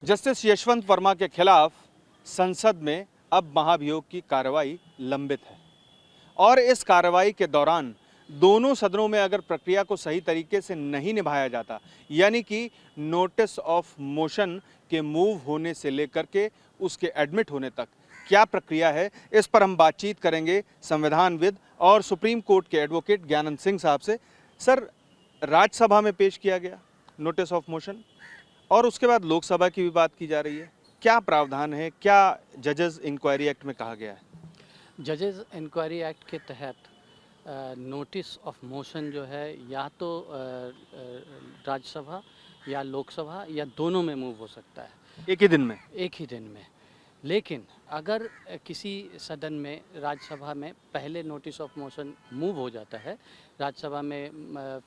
Justice Yashwant Verma के खिलाफ संसद में अब महाभियोग की कार्रवाई लंबित है और इस कार्रवाई के दौरान दोनों सदनों में अगर प्रक्रिया को सही तरीके से नहीं निभाया जाता, यानी कि नोटिस ऑफ मोशन के मूव होने से लेकर के उसके एडमिट होने तक क्या प्रक्रिया है, इस पर हम बातचीत करेंगे संविधानविद और सुप्रीम कोर्ट के एडवोकेट ज्ञानंद सिंह साहब से। सर, राज्यसभा में पेश किया गया नोटिस ऑफ मोशन और उसके बाद लोकसभा की भी बात की जा रही है, क्या प्रावधान है, क्या जजेस इंक्वायरी एक्ट में कहा गया है? जजेस इंक्वायरी एक्ट के तहत नोटिस ऑफ मोशन जो है या तो राज्यसभा या लोकसभा या दोनों में मूव हो सकता है एक ही दिन में। एक ही दिन में। लेकिन अगर किसी सदन में राज्यसभा में पहले नोटिस ऑफ मोशन मूव हो जाता है, राज्यसभा में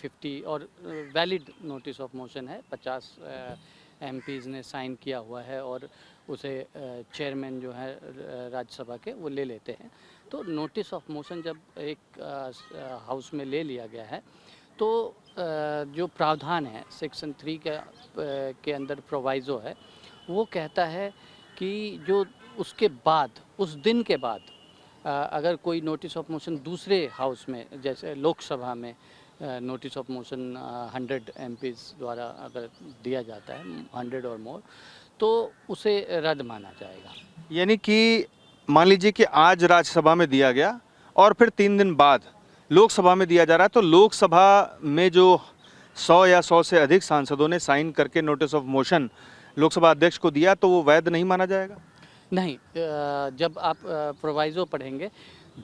50 और वैलिड नोटिस ऑफ मोशन है, 50 एमपीज़ ने साइन किया हुआ है और उसे चेयरमैन जो है राज्यसभा के वो ले लेते हैं। तो नोटिस ऑफ मोशन जब एक हाउस में ले लिया गया है तो जो प्रावधान है सेक्शन 3 के अंदर प्रोवाइज़ो है, वो कहता है कि जो उसके बाद उस दिन के बाद अगर कोई नोटिस ऑफ मोशन दूसरे हाउस में जैसे लोकसभा में नोटिस ऑफ मोशन 100 एमपीज़ द्वारा अगर दिया जाता है 100 और मोर, तो उसे रद्द माना जाएगा। यानी कि मान लीजिए कि आज राज्यसभा में दिया गया और फिर 3 दिन बाद लोकसभा में दिया जा रहा है, तो लोकसभा में जो 100 या 100 से अधिक सांसदों ने साइन करके नोटिस ऑफ मोशन लोकसभा अध्यक्ष को दिया, तो वो वैध नहीं माना जाएगा? नहीं, जब आप प्रोवाइज़ो पढ़ेंगे,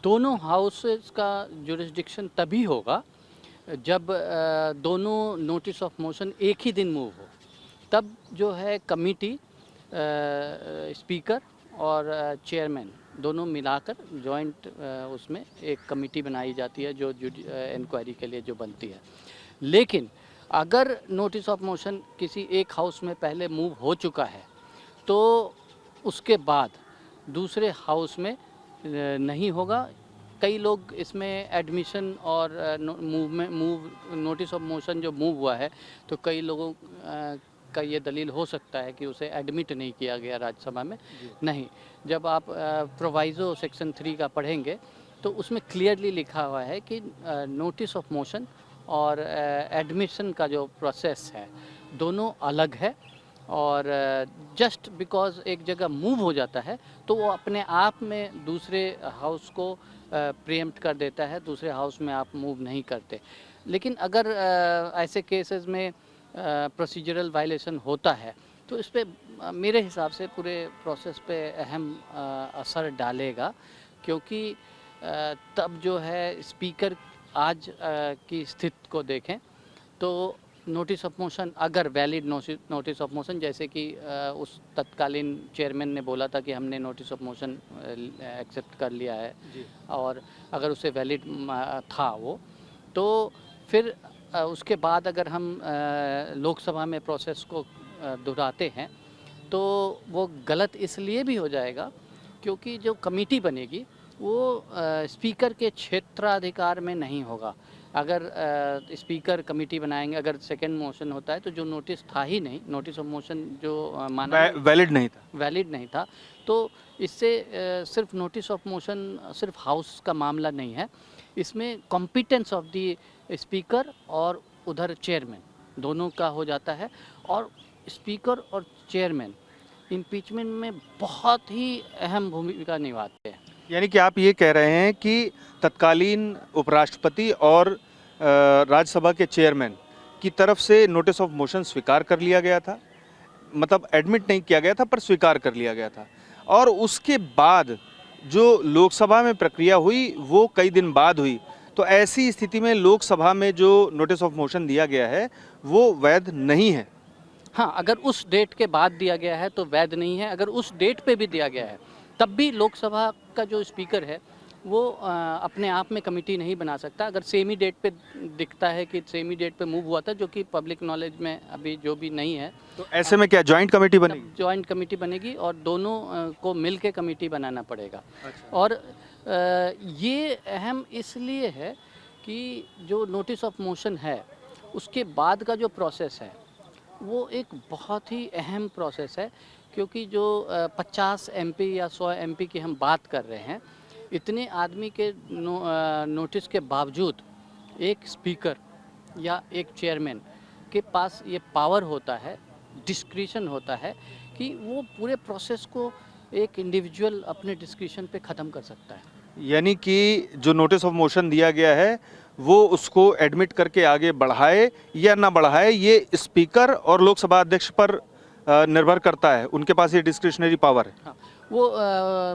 दोनों हाउसेस का जुरिस्डिक्शन तभी होगा जब दोनों नोटिस ऑफ मोशन एक ही दिन मूव हो। तब जो है कमिटी स्पीकर और चेयरमैन दोनों मिलाकर जॉइंट उसमें एक कमिटी बनाई जाती है जो इंक्वायरी के लिए जो बनती है। लेकिन अगर नोटिस ऑफ मोशन किसी एक हाउस में पहले मूव हो चुका है तो उसके बाद दूसरे हाउस में नहीं होगा। कई लोग इसमें एडमिशन और नोटिस ऑफ मोशन जो मूव हुआ है तो कई लोगों का ये दलील हो सकता है कि उसे एडमिट नहीं किया गया राज्यसभा में। नहीं, जब आप प्रोवाइज़ो सेक्शन 3 का पढ़ेंगे तो उसमें क्लियरली लिखा हुआ है कि नोटिस ऑफ मोशन और एडमिशन का जो प्रोसेस है दोनों अलग है और जस्ट बिकॉज़ एक जगह मूव हो जाता है तो वो अपने आप में दूसरे हाउस को प्रीएम्प्ट कर देता है, दूसरे हाउस में आप मूव नहीं करते। लेकिन अगर ऐसे केसेस में प्रोसीजरल वायलेशन होता है तो इस पे मेरे हिसाब से पूरे प्रोसेस पे अहम असर डालेगा, क्योंकि तब जो है स्पीकर आज की स्थिति को देखें तो नोटिस ऑफ मोशन अगर वैलिड नोटिस ऑफ मोशन, जैसे कि उस तत्कालीन चेयरमैन ने बोला था कि हमने नोटिस ऑफ मोशन एक्सेप्ट कर लिया है और अगर उसे वैलिड था वो, तो फिर उसके बाद अगर हम लोकसभा में प्रोसेस को दोहराते हैं तो वो गलत इसलिए भी हो जाएगा क्योंकि जो कमेटी बनेगी वो स्पीकर के क्षेत्राधिकार में नहीं होगा। अगर स्पीकर कमेटी बनाएंगे, अगर सेकंड मोशन होता है तो जो नोटिस था ही नहीं, नोटिस ऑफ मोशन जो माना वैलिड नहीं था, तो इससे सिर्फ नोटिस ऑफ मोशन सिर्फ हाउस का मामला नहीं है, इसमें कॉम्पिटेंस ऑफ द स्पीकर और उधर चेयरमैन दोनों का हो जाता है। और स्पीकर और चेयरमैन इम्पीचमेंट में बहुत ही अहम भूमिका निभाते हैं। यानी कि आप ये कह रहे हैं कि तत्कालीन उपराष्ट्रपति और राज्यसभा के चेयरमैन की तरफ से नोटिस ऑफ मोशन स्वीकार कर लिया गया था, मतलब एडमिट नहीं किया गया था पर स्वीकार कर लिया गया था, और उसके बाद जो लोकसभा में प्रक्रिया हुई वो कई दिन बाद हुई। तो ऐसी स्थिति में लोकसभा में जो नोटिस ऑफ मोशन दिया गया है वो वैध नहीं है? हाँ, अगर उस डेट के बाद दिया गया है तो वैध नहीं है। अगर उस डेट पे भी दिया गया है तब भी लोकसभा का जो स्पीकर है वो अपने आप में कमेटी नहीं बना सकता। अगर सेम ही डेट पे दिखता है कि सेम ही डेट पे मूव हुआ था, जो कि पब्लिक नॉलेज में अभी जो भी नहीं है, तो ऐसे में क्या जॉइंट कमेटी बनेगी? जॉइंट कमेटी बनेगी और दोनों को मिल के कमेटी बनाना पड़ेगा। अच्छा। और ये अहम इसलिए है कि जो नोटिस ऑफ मोशन है उसके बाद का जो प्रोसेस है वो एक बहुत ही अहम प्रोसेस है, क्योंकि जो 50 एमपी या 100 एमपी की हम बात कर रहे हैं, इतने आदमी के नोटिस के बावजूद एक स्पीकर या एक चेयरमैन के पास ये पावर होता है, डिस्क्रिशन होता है कि वो पूरे प्रोसेस को एक इंडिविजुअल अपने डिस्क्रिशन पे ख़त्म कर सकता है। यानी कि जो नोटिस ऑफ मोशन दिया गया है वो उसको एडमिट करके आगे बढ़ाए या ना बढ़ाए, ये स्पीकर और लोकसभा अध्यक्ष पर निर्भर करता है, उनके पास ये डिस्क्रिशनरी पावर है। हाँ, वो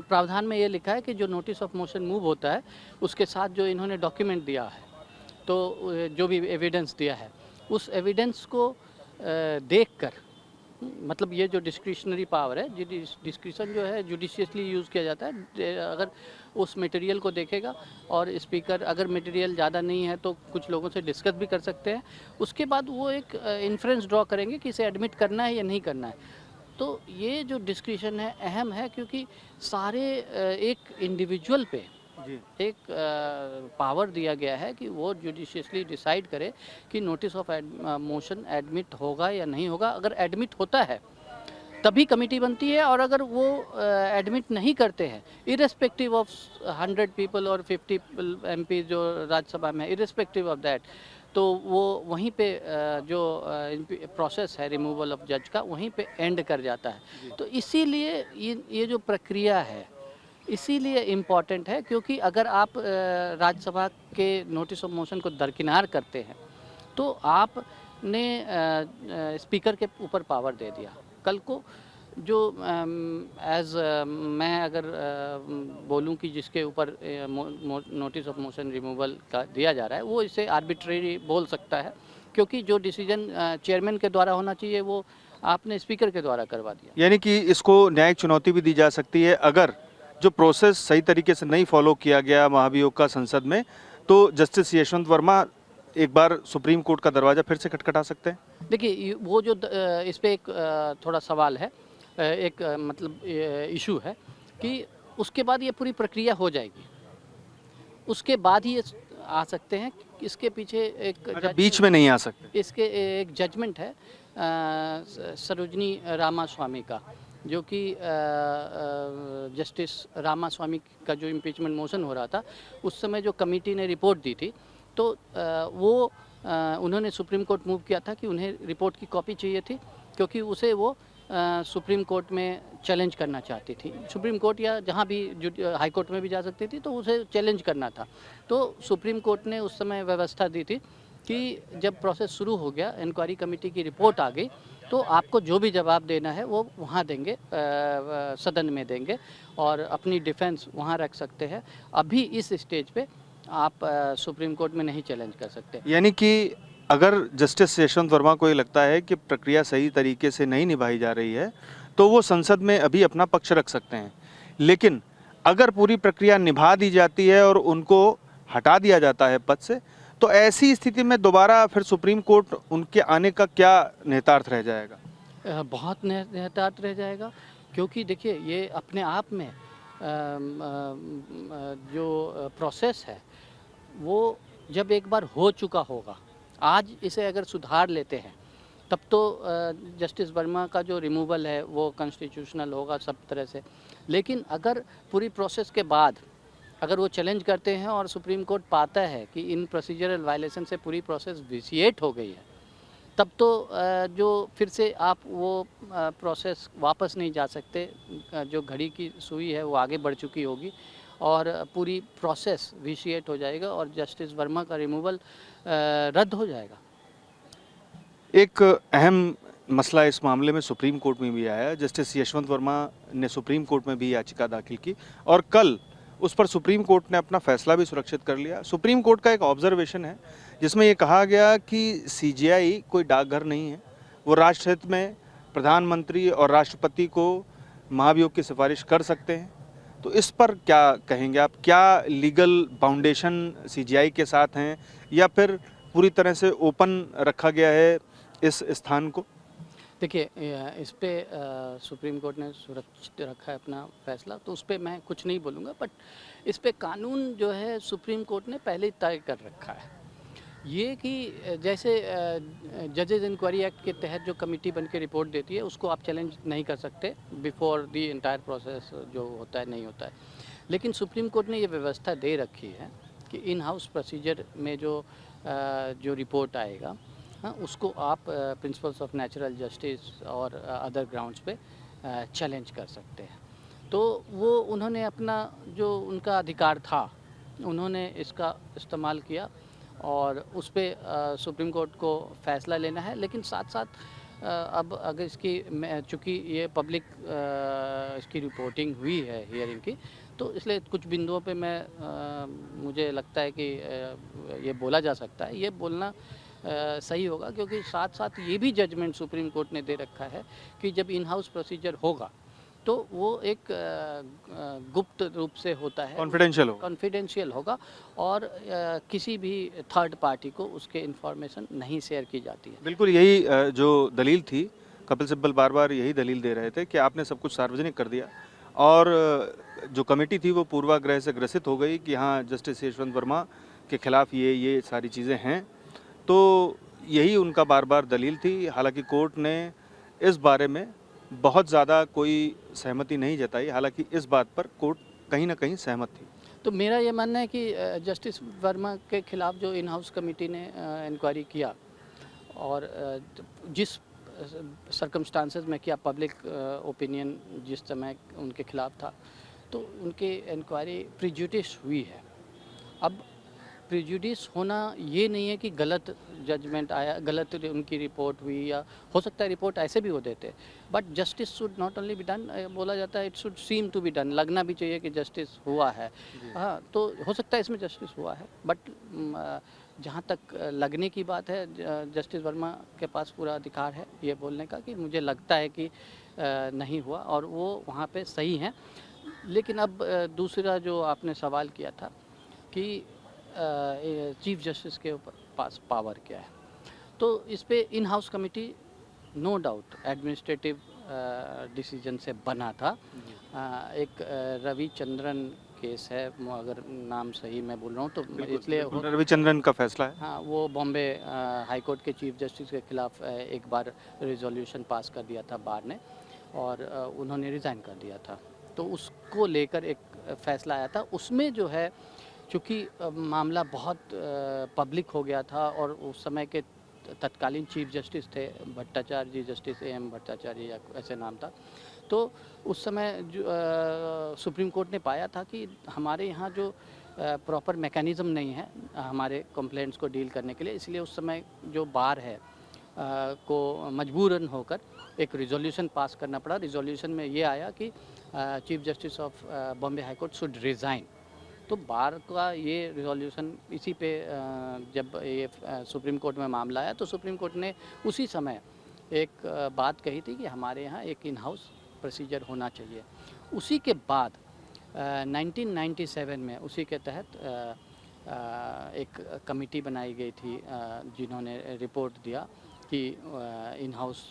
प्रावधान में ये लिखा है कि जो नोटिस ऑफ मोशन मूव होता है उसके साथ जो इन्होंने डॉक्यूमेंट दिया है, तो जो भी एविडेंस दिया है उस एविडेंस को देखकर, मतलब ये जो डिस्क्रिशनरी पावर है, डिस्क्रिशन जो है जुडिशियसली यूज़ किया जाता है। अगर उस मटेरियल को देखेगा और स्पीकर अगर मटेरियल ज़्यादा नहीं है तो कुछ लोगों से डिस्कस भी कर सकते हैं, उसके बाद वो एक इन्फ्रेंस ड्रॉ करेंगे कि इसे एडमिट करना है या नहीं करना है। तो ये जो डिस्क्रिशन है अहम है, क्योंकि सारे एक इंडिविजुअल पे जी। एक पावर दिया गया है कि वो जुडिशियसली डिसाइड करे कि नोटिस ऑफ मोशन एडमिट होगा या नहीं होगा। अगर एडमिट होता है तभी कमेटी बनती है, और अगर वो एडमिट नहीं करते हैं, इरेस्पेक्टिव ऑफ 100 पीपल और 50 एमपी जो राज्यसभा में, इरेस्पेक्टिव ऑफ दैट, तो वो वहीं पे जो प्रोसेस है रिमूवल ऑफ जज का वहीं पे एंड कर जाता है। तो इसीलिए ये जो प्रक्रिया है इसीलिए इम्पॉर्टेंट है, क्योंकि अगर आप राज्यसभा के नोटिस ऑफ मोशन को दरकिनार करते हैं तो आपने स्पीकर के ऊपर पावर दे दिया। कल को जो मैं अगर बोलूं कि जिसके ऊपर नोटिस ऑफ मोशन रिमूवल का दिया जा रहा है वो इसे आर्बिट्रेरी बोल सकता है, क्योंकि जो डिसीजन चेयरमैन के द्वारा होना चाहिए वो आपने स्पीकर के द्वारा करवा दिया। यानी कि इसको न्यायिक चुनौती भी दी जा सकती है, अगर जो प्रोसेस सही तरीके से नहीं फॉलो किया गया महाभियोग का संसद में, तो जस्टिस यशवंत वर्मा एक बार सुप्रीम कोर्ट का दरवाजा फिर से खटखटा सकते हैं। देखिए वो जो इस पे एक थोड़ा सवाल है, एक मतलब इशू है कि उसके बाद ये पूरी प्रक्रिया हो जाएगी, उसके बाद ही ये आ सकते हैं। इसके पीछे एक बीच में नहीं आ सकते। इसके एक जजमेंट है सरोजनी रामास्वामी का, जो कि जस्टिस रामास्वामी का जो इम्पीचमेंट मोशन हो रहा था उस समय जो कमेटी ने रिपोर्ट दी थी, तो वो उन्होंने सुप्रीम कोर्ट मूव किया था कि उन्हें रिपोर्ट की कॉपी चाहिए थी, क्योंकि उसे वो सुप्रीम कोर्ट में चैलेंज करना चाहती थी। सुप्रीम कोर्ट या जहाँ भी हाई कोर्ट में भी जा सकती थी, तो उसे चैलेंज करना था। तो सुप्रीम कोर्ट ने उस समय व्यवस्था दी थी कि जब प्रोसेस शुरू हो गया, इंक्वायरी कमेटी की रिपोर्ट आ गई, तो आपको जो भी जवाब देना है वो वहाँ देंगे, सदन में देंगे, और अपनी डिफेंस वहाँ रख सकते हैं। अभी इस स्टेज पे आप सुप्रीम कोर्ट में नहीं चैलेंज कर सकते। यानी कि अगर जस्टिस यशवंत वर्मा को ये लगता है कि प्रक्रिया सही तरीके से नहीं निभाई जा रही है, तो वो संसद में अभी अपना पक्ष रख सकते हैं, लेकिन अगर पूरी प्रक्रिया निभा दी जाती है और उनको हटा दिया जाता है पद से, तो ऐसी स्थिति में दोबारा फिर सुप्रीम कोर्ट उनके आने का क्या निहितार्थ रह जाएगा? बहुत निहितार्थ रह जाएगा, क्योंकि देखिए ये अपने आप में जो प्रोसेस है वो जब एक बार हो चुका होगा, आज इसे अगर सुधार लेते हैं तब तो जस्टिस वर्मा का जो रिमूवल है वो कॉन्स्टिट्यूशनल होगा सब तरह से। लेकिन अगर पूरी प्रोसेस के बाद अगर वो चैलेंज करते हैं और सुप्रीम कोर्ट पाता है कि इन प्रोसीजरल वायलेशन से पूरी प्रोसेस विसिएट हो गई है, तब तो जो फिर से आप वो प्रोसेस वापस नहीं जा सकते। जो घड़ी की सुई है वो आगे बढ़ चुकी होगी और पूरी प्रोसेस विसिएट हो जाएगा और जस्टिस वर्मा का रिमूवल रद्द हो जाएगा। एक अहम मसला इस मामले में सुप्रीम कोर्ट में भी आया। जस्टिस यशवंत वर्मा ने सुप्रीम कोर्ट में भी याचिका दाखिल की और कल उस पर सुप्रीम कोर्ट ने अपना फैसला भी सुरक्षित कर लिया। सुप्रीम कोर्ट का एक ऑब्जर्वेशन है जिसमें ये कहा गया कि सीजीआई कोई डाकघर नहीं है, वो राष्ट्रहित में प्रधानमंत्री और राष्ट्रपति को महाभियोग की सिफारिश कर सकते हैं। तो इस पर क्या कहेंगे आप? क्या लीगल फाउंडेशन सीजीआई के साथ हैं या फिर पूरी तरह से ओपन रखा गया है इस स्थान को? देखिए इस पे सुप्रीम कोर्ट ने सुरक्षित रखा है अपना फैसला, तो उस पर मैं कुछ नहीं बोलूँगा। बट इस पे कानून जो है सुप्रीम कोर्ट ने पहले ही तय कर रखा है ये कि जैसे जजेज इंक्वायरी एक्ट के तहत जो कमेटी बन के रिपोर्ट देती है उसको आप चैलेंज नहीं कर सकते बिफोर द इंटायर प्रोसेस जो होता है नहीं होता है। लेकिन सुप्रीम कोर्ट ने ये व्यवस्था दे रखी है कि इन हाउस प्रोसीजर में जो रिपोर्ट आएगा, हाँ, उसको आप प्रिंसिपल्स ऑफ नेचुरल जस्टिस और अदर ग्राउंड्स पे चैलेंज कर सकते हैं। तो वो उन्होंने अपना जो उनका अधिकार था उन्होंने इसका इस्तेमाल किया और उस पे सुप्रीम कोर्ट को फैसला लेना है। लेकिन साथ साथ अब अगर इसकी चूँकि ये पब्लिक इसकी रिपोर्टिंग हुई है हियरिंग की, तो इसलिए कुछ बिंदुओं पे मुझे लगता है कि ये बोला जा सकता है। ये बोलना सही होगा क्योंकि साथ साथ ये भी जजमेंट सुप्रीम कोर्ट ने दे रखा है कि जब इन हाउस प्रोसीजर होगा तो वो एक गुप्त रूप से होता है, कॉन्फिडेंशियल होगा और किसी भी थर्ड पार्टी को उसके इन्फॉर्मेशन नहीं शेयर की जाती है। बिल्कुल यही जो दलील थी, कपिल सिब्बल बार बार यही दलील दे रहे थे कि आपने सब कुछ सार्वजनिक कर दिया और जो कमेटी थी वो पूर्वाग्रह से ग्रसित हो गई कि हाँ जस्टिस यशवंत वर्मा के खिलाफ ये सारी चीज़ें हैं। तो यही उनका बार बार दलील थी। हालांकि कोर्ट ने इस बारे में बहुत ज़्यादा कोई सहमति नहीं जताई, हालांकि इस बात पर कोर्ट कहीं ना कहीं सहमत थी। तो मेरा ये मानना है कि जस्टिस वर्मा के खिलाफ जो इन हाउस कमेटी ने इंक्वायरी किया और जिस सर्कमस्टांसेस में किया, पब्लिक ओपिनियन जिस समय उनके खिलाफ था, तो उनकी इंक्वायरी प्रिजुडिस हुई है। अब प्रिजुडिस होना ये नहीं है कि गलत जजमेंट आया, गलत उनकी रिपोर्ट हुई, या हो सकता है रिपोर्ट ऐसे भी हो देते, but justice should not only be done, बोला जाता है it should seem to be done, लगना भी चाहिए कि जस्टिस हुआ है। हाँ, तो हो सकता है इसमें जस्टिस हुआ है, बट जहाँ तक लगने की बात है, जस्टिस वर्मा के पास पूरा अधिकार है ये बोलने का कि मुझे लगता है कि नहीं हुआ, और वो वहाँ पे सही हैं। लेकिन अब दूसरा जो आपने सवाल किया था कि चीफ जस्टिस के ऊपर पास पावर क्या है, तो इस पे in house committee no doubt administrative decision से बना था। एक रविचंद्रन केस है, अगर नाम सही मैं बोल रहा हूँ तो इसलिए रविचंद्रन का फैसला है। हाँ, वो बॉम्बे हाई कोर्ट के चीफ जस्टिस के खिलाफ एक बार रिजोल्यूशन पास कर दिया था बार ने, और उन्होंने रिज़ाइन कर दिया था। तो उसको लेकर एक फैसला आया था। उसमें जो है चूँकि मामला बहुत पब्लिक हो गया था और उस समय के तत्कालीन चीफ जस्टिस थे भट्टाचार्य जी, जस्टिस AM भट्टाचार्य या ऐसे नाम था, तो उस समय जो सुप्रीम कोर्ट ने पाया था कि हमारे यहाँ जो प्रॉपर मैकेनिज़्म नहीं है हमारे कंप्लेंट्स को डील करने के लिए, इसलिए उस समय जो बार है को मजबूरन होकर एक रिजोल्यूशन पास करना पड़ा। रिजोल्यूशन में ये आया कि chief justice of Bombay high court should resign. तो बार का ये रिजोल्यूशन इसी पे जब ये सुप्रीम कोर्ट में मामला आया तो सुप्रीम कोर्ट ने उसी समय एक बात कही थी कि हमारे यहाँ एक इन हाउस प्रोसीजर होना चाहिए। उसी के बाद 1997 में उसी के तहत एक कमेटी बनाई गई थी जिन्होंने रिपोर्ट दिया कि इन हाउस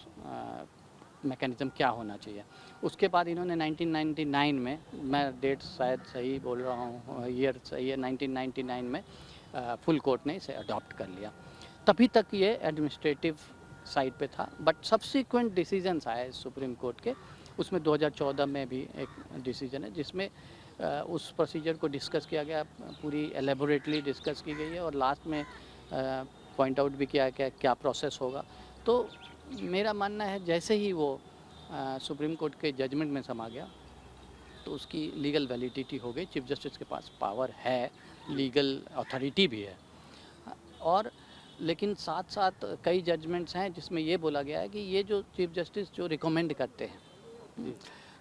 मैकेनिज़्म क्या होना चाहिए। उसके बाद इन्होंने 1999 में, मैं डेट शायद सही बोल रहा हूँ, ईयर सही है, 1999 में फुल कोर्ट ने इसे अडॉप्ट कर लिया। तभी तक ये एडमिनिस्ट्रेटिव साइड पे था, बट सब्सिक्वेंट डिसीजंस आए सुप्रीम कोर्ट के। उसमें 2014 में भी एक डिसीजन है जिसमें उस प्रोसीजर को डिस्कस किया गया, पूरी एलेबोरेटली डिस्कस की गई है, और लास्ट में पॉइंट आउट भी किया गया क्या प्रोसेस होगा। तो मेरा मानना है जैसे ही वो सुप्रीम कोर्ट के जजमेंट में समा गया तो उसकी लीगल वैलिडिटी हो गई। चीफ जस्टिस के पास पावर है, लीगल अथॉरिटी भी है, और लेकिन साथ साथ कई जजमेंट्स हैं जिसमें ये बोला गया है कि ये जो चीफ जस्टिस जो रिकमेंड करते हैं,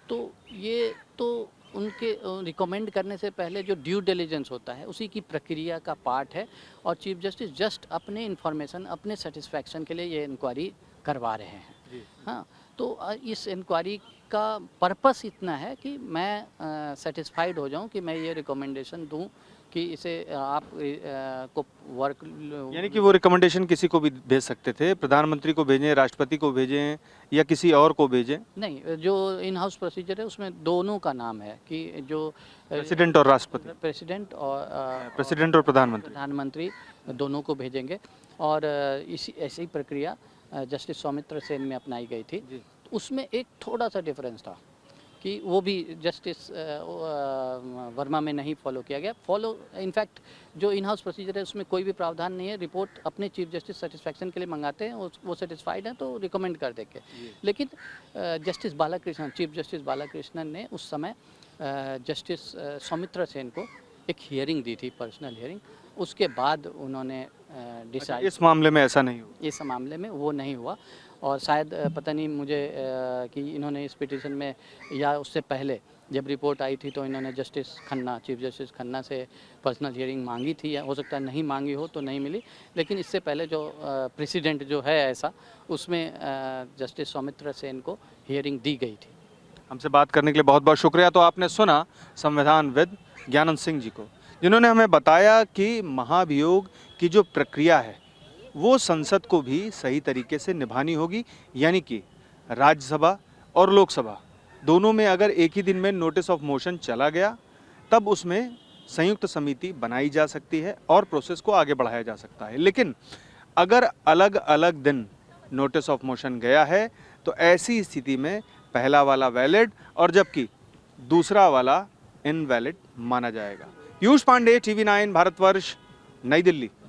तो ये तो उनके रिकमेंड करने से पहले जो ड्यू डिलिजेंस होता है उसी की प्रक्रिया का पार्ट है, और चीफ जस्टिस जस्ट अपने इन्फॉर्मेशन, अपने सेटिस्फैक्शन के लिए ये इंक्वायरी करवा रहे हैं। हाँ, तो इस इंक्वायरी का पर्पस इतना है कि मैं सेटिस्फाइड हो जाऊं कि मैं ये रिकमेंडेशन दूं कि इसे आप को वर्क यानी कि वो रिकमेंडेशन किसी को भी भेज सकते थे, प्रधानमंत्री को भेजें, राष्ट्रपति को भेजें या किसी और को भेजें? नहीं, जो इन हाउस प्रोसीजर है उसमें दोनों का नाम है कि जो प्रेसिडेंट और राष्ट्रपति, प्रेसिडेंट और प्रधानमंत्री। प्रधानमंत्री दोनों को भेजेंगे। और इसी ऐसी प्रक्रिया जस्टिस सौमित्र सेन में अपनाई गई थी। जी। उसमें एक थोड़ा सा डिफरेंस था कि वो भी जस्टिस वर्मा में नहीं फॉलो किया गया। इनफैक्ट जो इन हाउस प्रोसीजर है उसमें कोई भी प्रावधान नहीं है, रिपोर्ट अपने चीफ जस्टिस सेटिस्फैक्शन के लिए मंगाते हैं, वो सेटिस्फाइड हैं तो रिकमेंड कर देंगे। लेकिन justice Balakrishnan, chief justice Balakrishnan ने उस समय जस्टिस सौमित्र सेन को एक हियरिंग दी थी, पर्सनल हियरिंग। उसके बाद उन्होंने डिसाइड, इस मामले में ऐसा नहीं हुआ। इस मामले में वो नहीं हुआ। और शायद पता नहीं मुझे कि इन्होंने इस पिटीशन में या उससे पहले जब रिपोर्ट आई थी तो इन्होंने justice Khanna, chief justice Khanna से पर्सनल हियरिंग मांगी थी, या हो सकता है नहीं मांगी हो तो नहीं मिली। लेकिन इससे पहले जो प्रेसिडेंट जो है ऐसा, उसमें जस्टिस सौमित्र सेन को हियरिंग दी गई थी। हमसे बात करने के लिए बहुत बहुत शुक्रिया। तो आपने सुना संविधानविद ज्ञानंद सिंह जी को, जिन्होंने हमें बताया कि महाभियोग की जो प्रक्रिया है वो संसद को भी सही तरीके से निभानी होगी। यानी कि राज्यसभा और लोकसभा दोनों में अगर एक ही दिन में नोटिस ऑफ मोशन चला गया तब उसमें संयुक्त समिति बनाई जा सकती है और प्रोसेस को आगे बढ़ाया जा सकता है। लेकिन अगर अलग अलग दिन नोटिस ऑफ मोशन गया है तो ऐसी स्थिति में पहला वाला वैलिड और जबकि दूसरा वाला इनवैलिड माना जाएगा। पीयूष पांडे, TV9 भारतवर्ष, नई दिल्ली।